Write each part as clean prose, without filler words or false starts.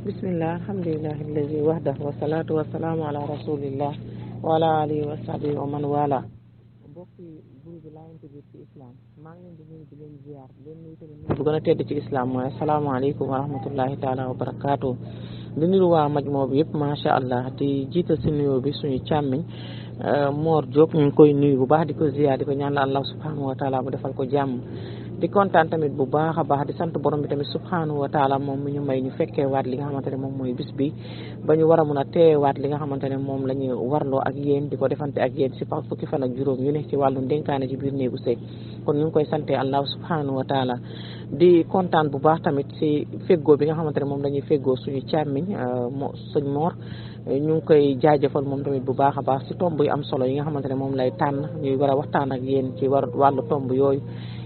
bismillah alhamdulillahi allazi wahdahu wa salatu wa salaamu ala rasulillah wa ala alihi wa sahbihi wa man wala mbokki groupe Laayante Biir ci islam maa ngi leen di nuyu di leen ziar leen nuyu tamit bu gën a tedd ci islam mooy asalaamaaleykum wa rahmatullahi taala wa barakaatu di nuyu waa majmoo bi yëpp macha allah di jiital si nuyoo bi suñu càmmiñ Mor Diop ñu ngi koy nuyu bu baax di ko ziar di ko ñaanal allah subhanahu wa taala mu defal ko jàmm di kontaan tamit bu baax a baax di sant borom bi tamit subhanahu wa taala moom mi ñu may ñu fekkee waat li nga xamante ne moom mooy bis bi ba ñu war a mun a teewaat li nga xamante ne moom la ñu warloo ak yéen di ko defante ak yéen si fukki fan ak juróom yu ne ci wàllu ndénkaane ci biir néegu sëy kon ñu ngi koy sante allah subhanahu wa taala di kontaan bu baax tamit si feggoo bi nga xamante ne moom la ñuy feggoo suñu càmmiñ sëñ Mor ñu ngi koy jaajëfal moom tamit bu baax a baax si tomb yu am solo yi nga xamante ne moom lay tànn ñuy war a waxtaan ak yéen ci wàllu tomb yooyu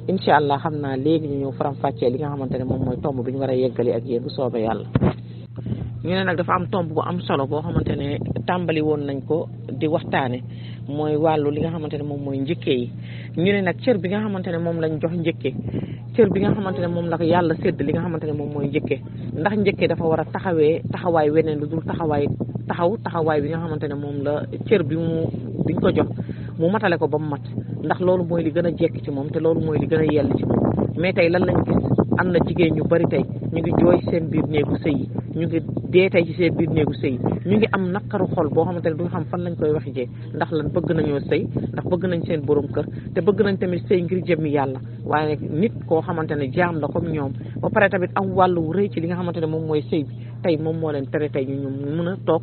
incha allah xam naa léegi ñu ñëw faram-fàccee li nga xamante ne moom mooy tomb bi ñu war a yeggali ak yéen bu soobee yàlla. ñu ne nag dafa am tomb bu am solo boo xamante ne tàmbali woon nañ ko di waxtaane mooy wàllu li nga xamante ne moom mooy njëkke yi ñu ne nag cër bi nga xamante ne moom lañ jox njëkke cër bi nga xamante ne moom la ko yàlla sédd li nga xamante ne moom mooy njëkke ndax njëkke dafa war a taxawee taxawaay weneen lu dul taxawaay bi nga xamante ne moom la cër biñ ko jox mu matale ko ba mu mat ndax loolu mooy li gën a jekk ci moom te loolu mooy li gën a yell ci moom mais tey lan lañ gis am na jigéen ñu bari tey ñu ngi jooy seen biir néegu sëy yi ñu ngi dee tey ci seen biir néegu sëy yi ñu ngi am naqaru xol boo xamante ne duñ xam fan lañ koy wax jee ndax lan bëgg nañoo sëy ndax bëgg nañ seen borom kër te bëgg nañ tamit sëy ngir jëmmi yàlla waaye nit koo xamante ne jaam la comme ñoom ba pare tamit am wàllu rëy ci li nga xamante ne moom mooy sëy bi tey moom moo leen tere tey ñu mën a toog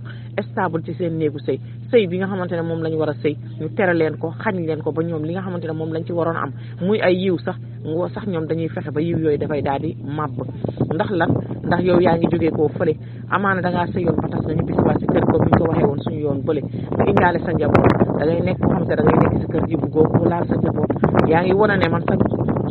stable ci seen néegu sëy bi nga xamante ne moom la ñu war a sëy ñu tere leen ko xañ leen ko ba ñoom li nga xamante ne moom lañ ci waroon am muy ay yiw sax ñoom dañuy fexe ba yiw yooyu dafay daal di màbb ndax lan ndax yow yaa ngi jógee koo fële amaana dangaa sëyoon ba tas nañu bis ba si kër comme ni ñu ko waxee woon suñu yoon bële nga indaale sa njaboot da ngay nekk koo xamante da ngay nekk si kër gi bu góor bu laal sa njaboot yaa ngi wane ne man sa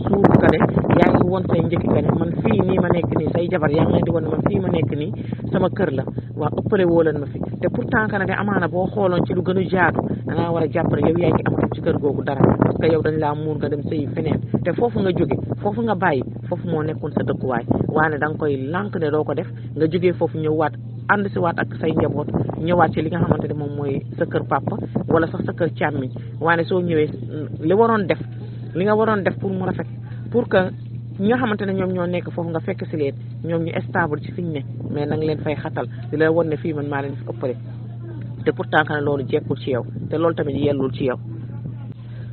suuf ka ne yaa ngi won say njëkk ka ne man fii nii ma nekk nii say jabar yaa ngi leen di wan ne man fii ma nekk nii sama kër la waa ëppale woo leen ma fi te pourtant que ne amaana boo xooloon ci lu gën a jaadu da ngaa war a jàpp ne yow yaa ngi am ci kër googu dara parce que yow dañ laa muur nga dem sëyi feneen te foofu nga jóge foofu nga bàyyi foofu moo nekkoon sa dëkkuwaay waane da nga koy lànk ne doo ko def nga jógee foofu ñëwaat ànd si waat ak say njaboot ñëwaat ci li nga xamante ne moom mooy sa kër papa wala sax sa kër càmmiñ waane soo ñëwee li nga waroon def pour mu rafet pour que ñi nga xamante ne ñoom ñoo nekk foofu nga fekk si leen ñoom ñu stable ci fi ñu ne mais nang leen fay xatal di la won ne fii man maa leen fi ëppale te pourtant que ne loolu jekkul ci yow te loolu tamit yellul ci yow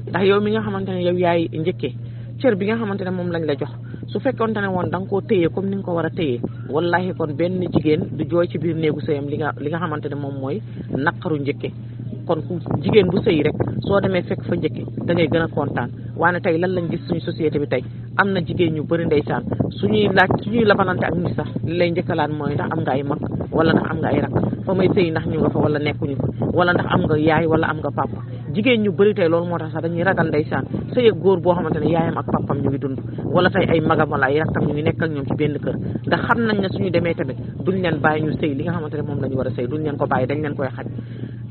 ndax yow mi nga xamante ne yow yaay njëkkee cër bi nga xamante ne moom lañ la jox su fekkonte ne woon da nga koo téye comme ni nga ko war a téye wallahi kon benn jigéen du jooy ci biir néegu sëyam li nga xamante ne moom mooy naqaru njëkke kon ku jigéen bu sëy rek soo demee fekk fa njëkke da ngay gën a kontaan waane tey lan lañ gis suñu société bi tey am na jigéen ñu bëri ndeysaan suñuy labalante ak nit sax li lay njëkkalaat mooy ndax am nga ay mag wala ndax am nga ay rak fa may sëy ndax ñu nga fa wala nekkuñu fa wala ndax am nga yaay wala am nga papa jigéen ñu bëri tey loolu moo tax sax dañuy ragal ndeysaan sëy ak góor boo xamante ne yaayam ak papam ñu ngi dund wala tey ay magam wala ay rakkam ñu ngi nekk ak ñoom ci benn kër ndax xam nañ ne suñu demee tamit duñ leen bàyyi ñu sëy li nga xamante ne moom la ñu war a sëy duñ leen ko bàyyi dañ leen koy xaj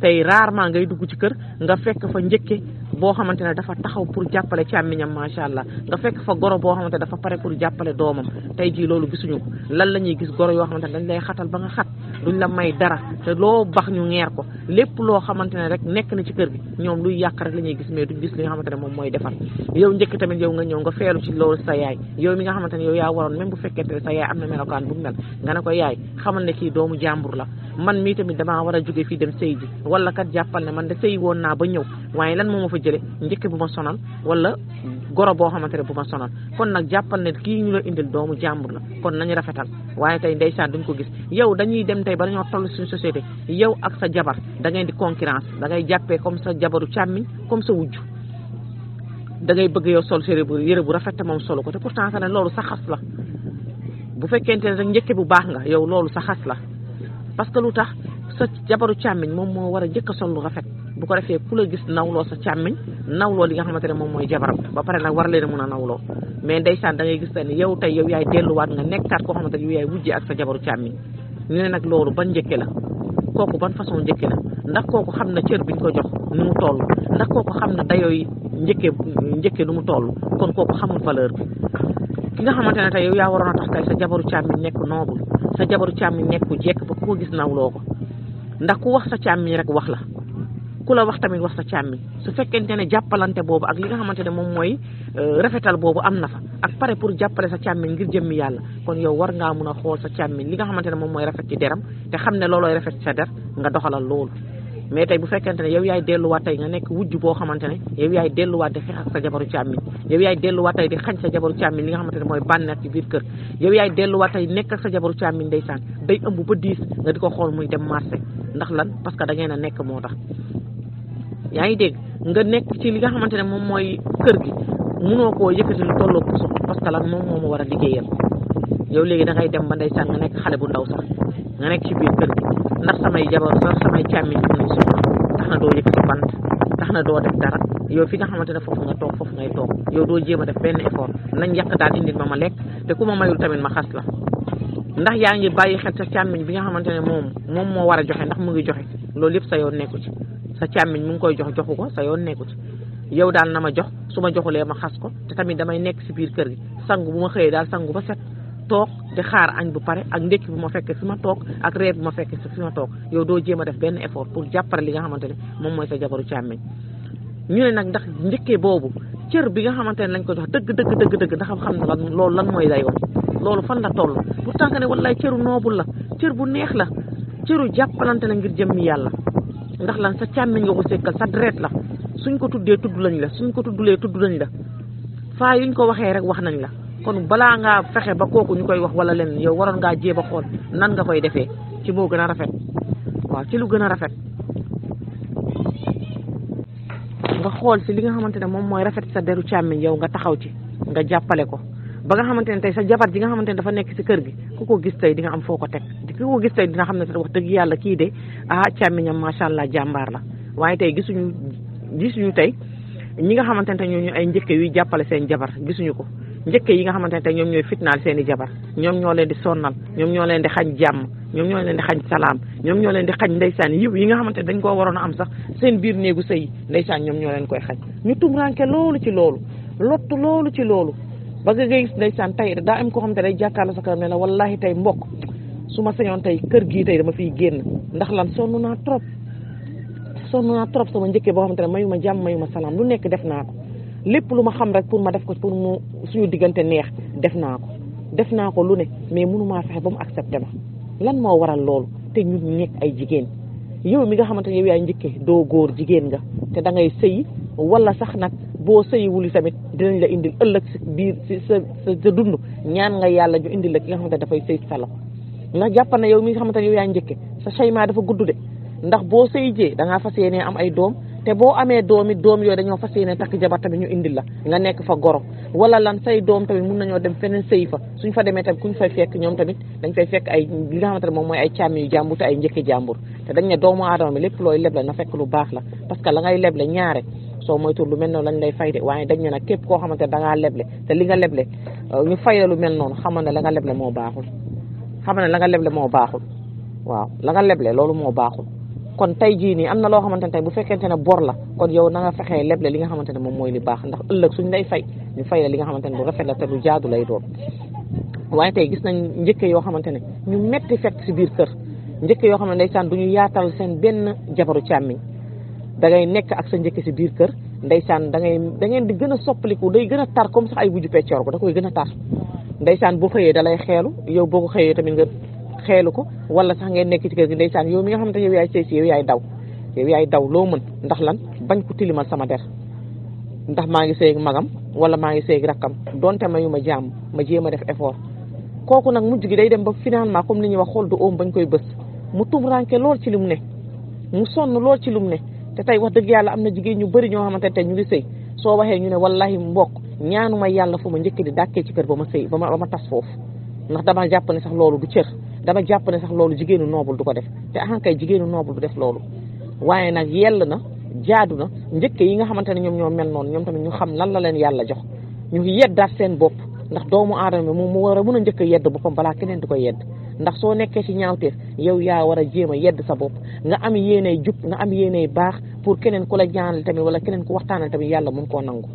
tey rarement ngay dugg ci kër nga fekk fa njëkke boo xamante ne dafa taxaw pour jàppale càmmiñam macha allah nga fekk fa goro boo xamante ne dafa pare pour jàppale doomam tey jii loolu gisuñu ko lan la ñuy gis goro yoo xamante ne dañ lay xatal ba nga xat duñ la may dara te loo bax ñu ngeer ko lépp loo xamante ne rek nekk na ci kër gi ñoom luy yàq rek la ñuy gis mais duñ gis li nga xamante ne moom mooy defar yow njëkk tamit yow nga ñëw nga feelu ci loolu sa yaay yow mi nga xamante ne yow yaa waroon même bu fekkente ne sa yaay am na melokaan bu mel nga ne ko yaay xamal ne kii doomu jàmbur la man mii tamit damaa war a jóge fii dem sëy ji wala kat jàppal ne man de sëy woon naa ba ñëw waaye lan moo ma fa jële njëkk bu ma sonal wala goro boo xamante ne bu ma sonal kon nag jàppal ne kii ñu la indil doomu jàmbur la kon nañu rafetal waaye tey ndeysaan duñ ko gis yow dañuy dem tey ba dañoo toll suñu société yow ak sa jabar da ngay di concurrence da ngay jàppee comme sa jabaru càmmiñ comme sa wujju da ngay bëgg yow sol yére bu rafet moom solo ko te pourtant que ne loolu sa xas la bu fekkente ne rek njëkke bu baax nga yow loolu sa xas la parce que lu tax sa jabaru càmmiñ moom moo war a njëkk a sol lu rafet bu ko defee ku la gis nawloo sa càmmiñ nawloo li nga xamante ne moom mooy jabaram ba pare nag war leen a mun a nawloo mais ndeysaan da ngay gis ne yow tey yow yaay delluwaat nga nekkaat koo xamante ne yow yaay wujjee ak sa jabaru càmmiñ ñu ne nag loolu ban njëkke la kooku ban façon njëkke la ndax kooku xam na cër biñ ko jox ni mu toll ndax kooku xam na dayooy njëkke nu mu toll kon kooku xamul valeur bi ki nga xamante ne tey yow yaa waroon a tax tey sa jabaru càmmiñ nekk noble sa jabaru càmmiñ nekk ku jekk ba ku ko gis nawloo ko ndax ku wax sa càmmiñ rek wax la ku la wax tamit wax sa càmmiñ su fekkente ne jàppalante boobu ak li nga xamante ne moom mooy rafetal boobu am na fa ak pare pour jàppale sa càmmiñ ngir jëmmi yàlla kon yow war ngaa mun a xool sa càmmiñ li nga xamante ne moom mooy rafet ci deram te xam ne loolooy rafet ci sa der nga doxalal loolu mais tey bu fekkente ne yow yaay delluwaat tey nga nekk wujj boo xamante ne yow yaay delluwaat di xeex ak sa jabaru càmmiñ yow yaay delluwaat tey di xañ sa jabaru càmmiñ li nga xamante ne mooy bànneex ci biir kër yow yaay delluwaat tey nekk ak sa jabaru càmmiñ ndeysaan day ëmb ba diis nga di ko xool muy dem marché ndax lan parce que da ngeen a nekk moo tax yaa ngi dégg nga nekk ci li nga xamante ne moom mooy kër gi munoo koo yëkkati lu tolloo puso parce que lan moom moo ma war a liggéeyal yow léegi da ngay dem ba ndeysaan nga nekk xale bu ndaw sax nga nekk ci biir kër gi ndax samay jabar sax samay càmmiñ amuñu soxla tax na doo yëkkati bant tax na doo def dara yow fi nga xamante ne foofu nga toog foofu ngay toog yow doo jéem a def benn effort nañ yàq daal indil ma lekk te ku ma mayul tamit ma xas la ndax yaa ngi bàyyi xel sa càmmiñ bi nga xamante ne moom moo war a joxe ndax mu ngi joxe loolu yëpp sa yoon nekku ci sa càmmiñ mu ngi koy joxu ko sa yoon nekku ci yow daal na ma jox su ma joxulee ma xas ko te tamit damay nekk si biir kër gi sangu bu ma xëyee daal sangu ba set toog di xaar añ bu pare ak ndékki bu ma fekkee fi ma toog ak reer bu ma fekkee fi ma toog yow doo jéem a def benn effort pour jàppale li nga xamante ne moom mooy sa jabaru càmmiñ ñu ne nag ndax njëkkee boobu cër bi nga xamante ne lañ ko jox dëgg ndax xam na lan loolu lan mooy dayoon loolu fan la toll pourtant que ne wallaay cëru noobul la cër bu neex la cëru jàppalante la ngir jëmmi yàlla ndax lan sa càmmiñ nga ko sekkal sa deret la suñ ko tuddee tudd lañ la suñ ko tuddulee tudd lañ la faa yuñ ko waxee rek wax nañ la kon balaa ngaa fexe ba kooku ñu koy wax wala leen yow waroon ngaa jéem a xool nan nga koy defee ci moo gën a rafet waaw ci lu gën a rafet nga xool si li nga xamante ne moom mooy rafet sa deru càmmiñ yow nga taxaw ci nga jàppale ko ba nga xamante ne tey sa jabar ji nga xamante ne dafa nekk si kër gi ku ko gis tey di nga am foo ko teg ku ko gis tey dina xam ne wax dëgg yàlla kii de càmmiñam macha allah jàmbaar la waaye tey gisuñu tey ñi nga xamante ne ñooñu ay njëkke yuy jàppale seen jabar gisuñu ko njëkke yi nga xamante ne tey ñoom ñooy fitnaal seen i jabar ñoom ñoo leen di sonnal ñoom ñoo leen di xañ jàmm ñoom ñoo leen di xañ salaam ñoom ñoo leen di xañ ndeysaan yiw yi nga xamante ne dañ koo waroon a am sax seen biir néegu sëy ndeysaan ñoom ñoo leen koy xañ ñu tumranke loolu ci loolu lottu loolu ci loolu ba nga gis ndeysaan tey daa am koo xamante ne day jàkkaarloo sa kanam ne la wallahi tey mbokk su ma sañoon tey kër gii tey dama fiy génn ndax lan sonn naa trop sama njëkkee boo xamante ne mayu ma jàmm mayu ma salaam lu nekk def naa ko lépp lu ma xam rek pour ma def ko pour mu suñu diggante neex def naa ko lu ne mais mënumaa fexe ba mu accepté ma lan moo waral loolu te ñu nekk ay jigéen yow mi nga xamante ne yow yaay njëkkee doo góor jigéen nga te da ngay sëyi wala sax nag boo sëyiwul tamit dinañ la indil ëllëg si biir si sa dund ñaan nga yàlla ñu indil la ki nga xamante ne dafay sëy sa loxo ndax jàpp na yow mi nga xamante ne yow yaay njëkkee sa chayma dafa gudd de ndax boo sëy jee da ngaa fas yéenee am ay doom te boo amee doom yooyu dañoo fas yéene takk jabar tamit ñu indil la nga nekk fa goro wala lan say doom tamit mun nañoo dem feneen sëy fa suñ fa demee tamit kuñ fay fekk ñoom tamit dañ fay fekk ay li nga xamante ne moom mooy ay càmmi yu jàmbur te ay njëkki jàmbur te dañ ne doomu aadama bi lépp looy leble na fekk lu baax la parce que la ngay leble ñaare soo moytuwul lu mel noonu lañ lay fay de waaye dañ ne nag képp koo xamante ne da ngaa leble te li nga leble ñu fay la lu mel noonu xamal ne la nga leble moo baaxul waaw la nga leble loolu moo baaxul kon tey jii nii am na loo xamante ne tey bu fekkente ne bor la kon yow na nga fexee leble li nga xamante ne moom mooy li baax ndax ëllëg suñ lay fay ñu fay la li nga xamante ne lu rafet la te lu jaadu lay doon waaye tey gis nañ njëkke yoo xamante ne ñu metti fekk si biir kër njëkke yoo xam ne ndeysaan du ñu yaatal seen benn jabaru càmmiñ da ngay nekk ak sa njëkke si biir kër ndeysaan da ngeen di gën a soppaliku day gën a tar comme sax ay wujju peccoor ko da koy gën a tar ndeysaan bu xëyee da lay xeelu yow boo ko xëyee tamit nga xeelu ko wala sax ngeen nekk ci kër gi ndeysaan yow mi nga xamante yow yaay sëy si yow yaay daw loo mën ndax lan bañ ko tilimal sama der ndax maa ngi sëy ak magam wala maa ngi sëy ak rakkam donte mayu ma jàmm ma jéem a def effort kooku nag mujj gi day dem ba finalement comme li ñuy wax xool du oom bañ koy bës mu tumranke lool ci li mu ne mu sonn lool ci li mu ne te tey wax dëgg yàlla am na jigéen ñu bëri ñoo xamante ne tey ñu ngi sëy soo waxee ñu ne wallahi mbokk ñaanuma yàlla fu ma njëkk di dàkkee ci kër ba ma sëy ba ma tas foofu ndax dama jàpp ne sax loolu du cër dama jàpp ne sax loolu jigéenu noobul du ko def te ahankay jigéenu noobul du def loolu waaye nag yell na jaadu na njëkke yi nga xamante ne ñoom ñoo mel noonu ñoom tamit ñu xam lan la leen yàlla jox ñu yeddaat seen bopp ndax doomu aadama moom mu war a mën a njëkk a yedd boppam balaa keneen di ko yedd ndax soo nekkee ci ñaawteef yow yaa war a jéem a yedd sa bopp nga am yéeney jub nga am yéeney baax pour keneen ku la ñaanal tamit wala keneen ku waxtaanal tamit yàlla mun koo nangu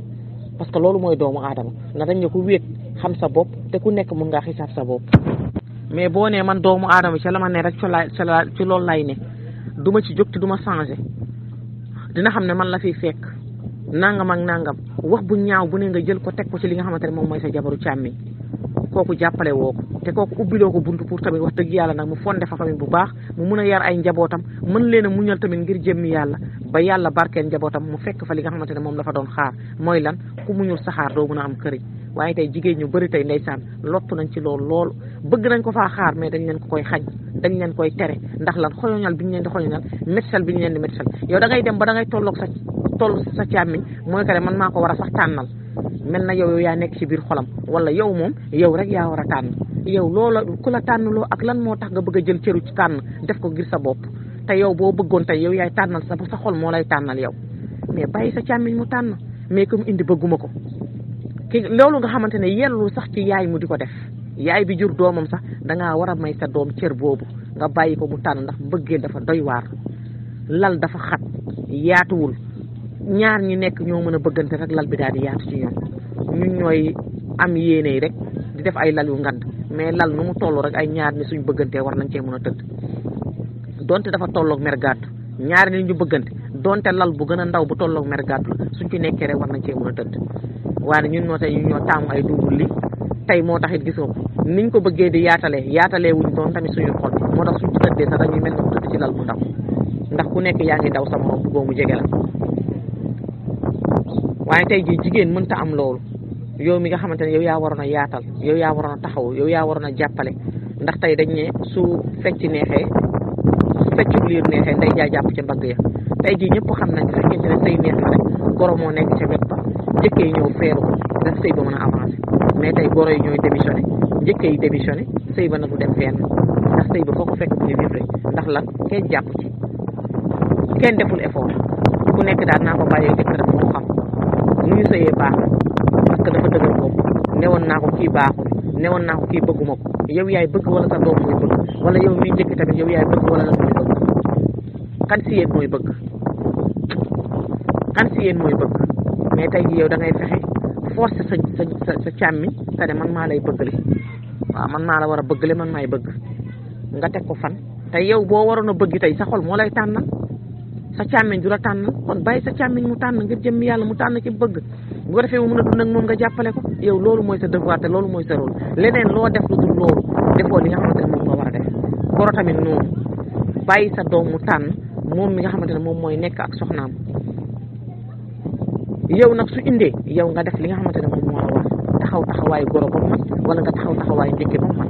parce que loolu mooy doomu aadama na dañ ne ku wéet xam sa bopp te ku nekk mun ngaa xisaab sa bopp mais boo nee man doomu aadama ca la ma ne rek ci loolu lay ne du ma ci jóg te du ma changé dina xam ne man la fiy fekk nangam ak nangam wax bu ñaaw bu ne nga jël ko teg ko ci li nga xamante ne moom mooy sa jabaru càmmiñ kooku jàppale woo ko te kooku ubbiloo ko buntu pour tamit wax dëgg yàlla nag mu fonde fa famille bu baax mu mun a yar ay njabootam mën leen a muñal tamit ngir jëmmi yàlla ba yàlla barkeen njabootam mu fekk fa li nga xamante ne moom la fa doon xaar mooy lan ku muñul saxaar doo mën a am këriñ waaye tey jigéen ñu bëri tey ndeysaan lottu nañ ci loolu bëgg nañ ko faa xaar mais dañ leen ko koy xañ dañ leen koy tere ndax lan xoyoñal bi ñu leen di xoyoñal métisal bi ñu leen di métisal yow da ngay dem ba da ngay toll sa càmmiñ mooy que ne man maa ko war a sax tànnal mel na yow yaa nekk ci biir xolam wala yow moom yow rek yaa war a tànn yow loola ku la tànnloo ak lan moo tax nga bëgg a jël cëru ci tànn def ko ngir sa bopp te yow boo bëggoon tey yow yaay tànnal sa xol moo lay tànnal yow mais bàyyi sa càmmiñ mu tànn mais comme indi bëgguma ko loolu nga xamante ne yellul sax ci yaay mu di ko def yaay bi jur doomam sax dangaa war a may sa doom cër boobu nga bàyyi ko mu tànn ndax mbëggeel dafa doy waar lal dafa xat yaatuwul ñaar ñi nekk ñoo mën a bëggante rek lal bi daal di yaatu ci ñoom ñun ñooy am yéene rek di def ay lal yu ngand mais lal nu mu toll rek ay ñaar ni suñ bëggantee war nañ cee mën a tëdd donte dafa tolloog mer gàddu ñaar ni ñu bëggante donte lal bu gën a ndaw bu tolloog mer gàddu la suñ ci nekkee rek war nañ cee mën a tëdd waaye ñun ñoo tey ñoo taamu ay duubul li tey moo tax it gisoo ko niñ ko bëggee di yaatalee wuñ doon tamit suñu xol moo tax suñ ci tëddee sax dañuy mel ne tëdd ci lal bu ndaw ndax ku nekk yaa ngi daw sa morom bëggoo mu jege la waaye tey jii jigéen mënta am loolu yow mi nga xamante ne yow yaa waroon a yaatal yow yaa waroon a taxaw yow yaa waroon a jàppale ndax tey dañ ne su fecc neexee su feccu liir neexee nday jaa jàpp ca mbagg ya tey jii ñëpp xam nañ fekkente ne sëy neex na rek goro moo nekk ca wet ba njëkkee yi ñëw feeru ko daf sëy ba mën a avancé mais tey goro yi ñooy démissionné njëkkee yi démissionné sëy ba nag du dem fenn ndax sëy ba foo ko fekk bu ñu vivré ndax lan kenn jàpp ci kenn deful effort ku nekk daal naa ko bàyyee jëkkëram moo xam nu ñu sëyee baax parce que dafa dëgër bopp newoon naa ko kii baaxul newoon naa ko kii bëgguma ko yow yaay bëgg wala sa doom mooy bëgg wala yow miy njëkk tamit yow yaay bëgg wala la mooy bëgg kan si yéen mooy bëgg mais tey jii yow da ngay fexe forcer sa càmmiñ te ne man maa lay bëggale waaw man maa la war a bëggale man maay bëgg nga teg ko fan te yow boo waroon a bëgg tey sa xol moo lay tànnal sa càmmiñ du la tànn kon bàyyi sa càmmiñ mu tànn ngir jëmmi yàlla mu tànn ki bëgg bu ko defee mu mën a dund ak moom nga jàppale ko yow loolu mooy sa devoir te loolu mooy sa rôle leneen loo def lu dul loolu defoo li nga xamante ne moom nga war a def goro tamit noonu bàyyi sa doom mu tànn moom mi nga xamante ne moom mooy nekk ak soxnaam yow nag su indee yow nga def li nga xamante ne moom moo la war taxaw taxawaayu goro ba mu man wala nga taxaw taxawaayu njëkke ba mu man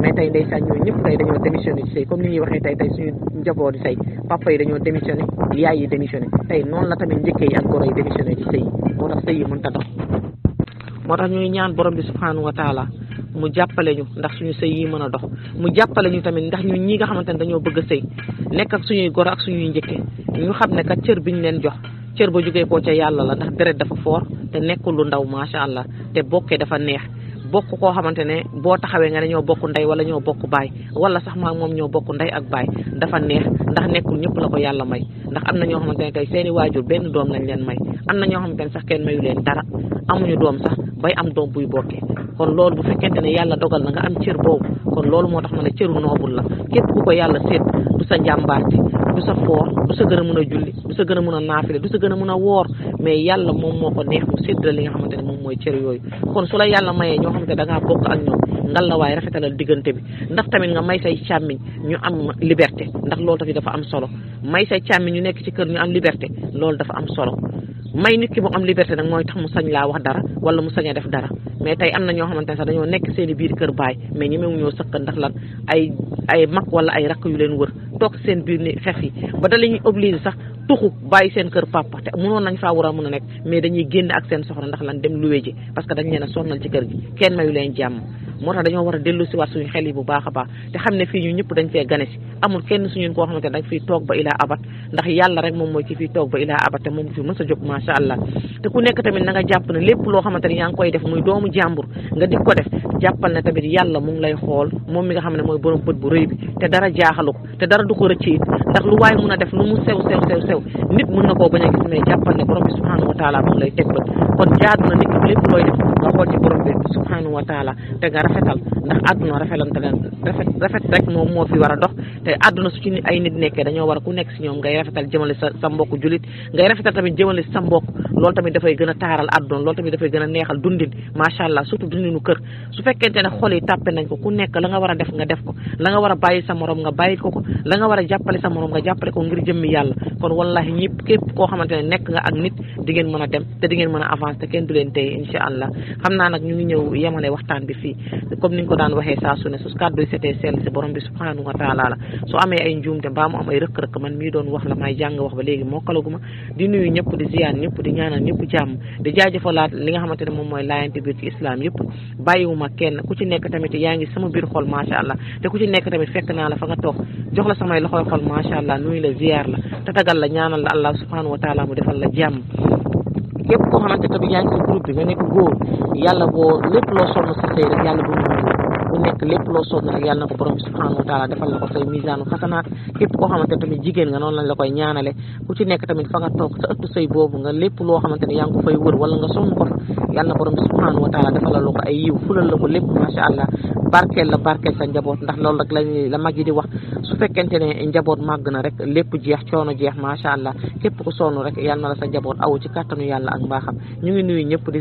mais tey ndeysaan ñooñu ñëpp tey dañoo démissionné ci sëy comme ni ñuy waxee tey suñu njaboot di sëy papa yi dañoo démissionné yaay yi démissionné tey noonu la tamit njëkke yi ak goro yi démissionné ci sëy yi moo tax sëy yi mënta dox moo tax ñuy ñaan borom bi subhanahu wa taala mu jàppale ñu ndax suñu sëy yi mën a dox mu jàppale ñu tamit ndax ñun ñi nga xamante ne dañoo bëgg a sëy nekk ak suñuy goro ak suñuy njëkke ñu xam ne kat cër biñ leen jox cër ba jógee koo ca yàlla la ndax deret dafa foor te nekkul lu ndaw macha allah te bokkee dafa neex bokk koo xamante ne boo taxawee nga ne ñoo bokk ndey wala ñoo bokk baay wala sax maa moom ñoo bokk ndey ak baay dafa neex ndax nekkul ñëpp la ko yàlla may ndax am na ñoo xamante ne tey seeni waajur benn doom lañ leen may am na ñoo xamante ne sax kenn mayu leen dara amuñu doom sax bay am doom buy bokkee kon loolu bu fekkente ne yàlla dogal na nga am cër boobu kon loolu moo tax ma ne cëru noobul la képp ku ko yàlla seet du sa njàmbaarti du sa foor du sa gën a mën a julli du sa gën a mën a naafile du sa gën a mën a woor mais yàlla moom moo ko neex mu séddale li nga xamante ne moom mooy cër yooyu kon su la yàlla mayee ñoo xamante ne da ngaa bokk ak ñoom ngal la waaye rafetalal diggante bi ndax tamit nga may say càmmiñ ñu am liberté ndax loolu tamit dafa am solo may say càmmiñ ñu nekk ci kër ñu am liberté loolu dafa am solo may nit ki mu am liberté nag mooy tax mu sañ laa wax dara wala mu sañ a def dara mais tey am na ñoo xamante ne sax dañoo nekk seen i biir kër baay mais ñemewu ñoo sëkk ndax lan ay mag wala ay rakk yu leen wër toog seen biir ni xef yi ba da la ñuy obligé sax tuxu bàyyi seen kër papa te mënoon nañ faa war a mën a nekk mais dañuy génn ak seen soxna ndax lan dem luwe ji parce que dañ leen a sonnal ci kër gi kenn mayu leen jàmm moo tax dañoo war a dellu si waat suñu xel yi bu baax a baax te xam ne fii ñu ñëpp dañ fee gane si amul kenn suñu koo xamante ne dañ fiy toog ba ilaa abat ndax yàlla rek moom mooy ki fiy toog ba ilaa abat te moom fi mës a jóg macha allah te ku nekk tamit na nga jàpp ne lépp loo xamante ne yaa ngi koy def muy doomu jàmbur nga di ko def jàppal ne tamit yàlla mu ngi lay xool moom mi nga xam ne mooy borom bët bu rëy bi te dara jaaxalu ko te dara du ko rëcc it ndax lu waay mun a def lu mu sew nit mun na koo bañ a gis mais jàppal ne borom bi subhanahu wa taala mu ngi lay teg bët kon jaadu na nit ki lépp looy def nga xool ci borom bi subhanahu wa taala te nga rafetal ndax àdduna rafet rek moom moo fi war a dox te àdduna su ci ay nit nekkee dañoo war a ku nekk si ñoom ngay rafetal jëmale sa mbokk julit ngay rafetal tamit jëmale sa mbokk loolu tamit dafay gën a taaral àdduna loolu tamit dafay gën a neexal dundin macha allah surtout dundinu kër su fekkente ne xol yi tàppe nañ ko ku nekk la nga war a def nga def ko la nga war a bàyyi sa morom nga bàyyi ko la nga war a jàppale sa morom nga jàppale ko ngir jëmmi yàlla kon wallahi ñëpp képp koo xamante ne nekk nga ak nit di ngeen mën a dem te di ngeen mën a avancer te kenn du leen tey incha allah xam naa nag ñu ngi ñëw yemale waxtaan bi fii comme niñ ko daan waxee saa su ne su kàddu yi setee sell si borom bi subhanahu wa taala la su amee ay njuumte mbaa mu am ay rëkk-rëkk man mii doon wax la may jàng wax ba léegi mokkalaguma di nuyu ñëpp di ziyaar ñëpp di ñaanal ñëpp jàmm di jaajëfalaat li nga xamante ne moom mooy laayante biir ci islam yëpp bàyyiwuma kenn ku ci nekk tamit yaa ngi sama biir xol macha allah te ku ci nekk tamit fekk naa la fa nga toog jox la samay loxoy xol macha allah nuyu la ziyaar la tatagal la ñaanal la allah subhanahu wa taala mu defal la jàmm képp koo xamante tamit yaa ngi si groupe bi nga nekk góor yàlla boo lépp loo sonn si sëy rek yàlla bu mu nekk lépp loo sonn rek yàlla na ko borom bi subhanahu wa taala defal la ko say misaanu xasanaat képp koo xamante tamit jigéen nga noonu lañ la koy ñaanale ku ci nekk tamit fa nga toog sa ëttu sëy boobu nga lépp loo xamante ne yaa ngi ko fay wër wala nga sonn ko fa yàlla na borom bi subhanahu wa taala defal la ko ay yiw fulal la ko lépp macha allah barkeel la barkeel sa njaboot ndax loolu rek la mag yi di wax su fekkente ne njaboot màgg na rek lépp jeex coono jeex macha allah képp ku sonn rek yàlla na la sa njaboot aw ci kàttanu yàlla ak mbaaxam ñu ngi nuyu ñëpp di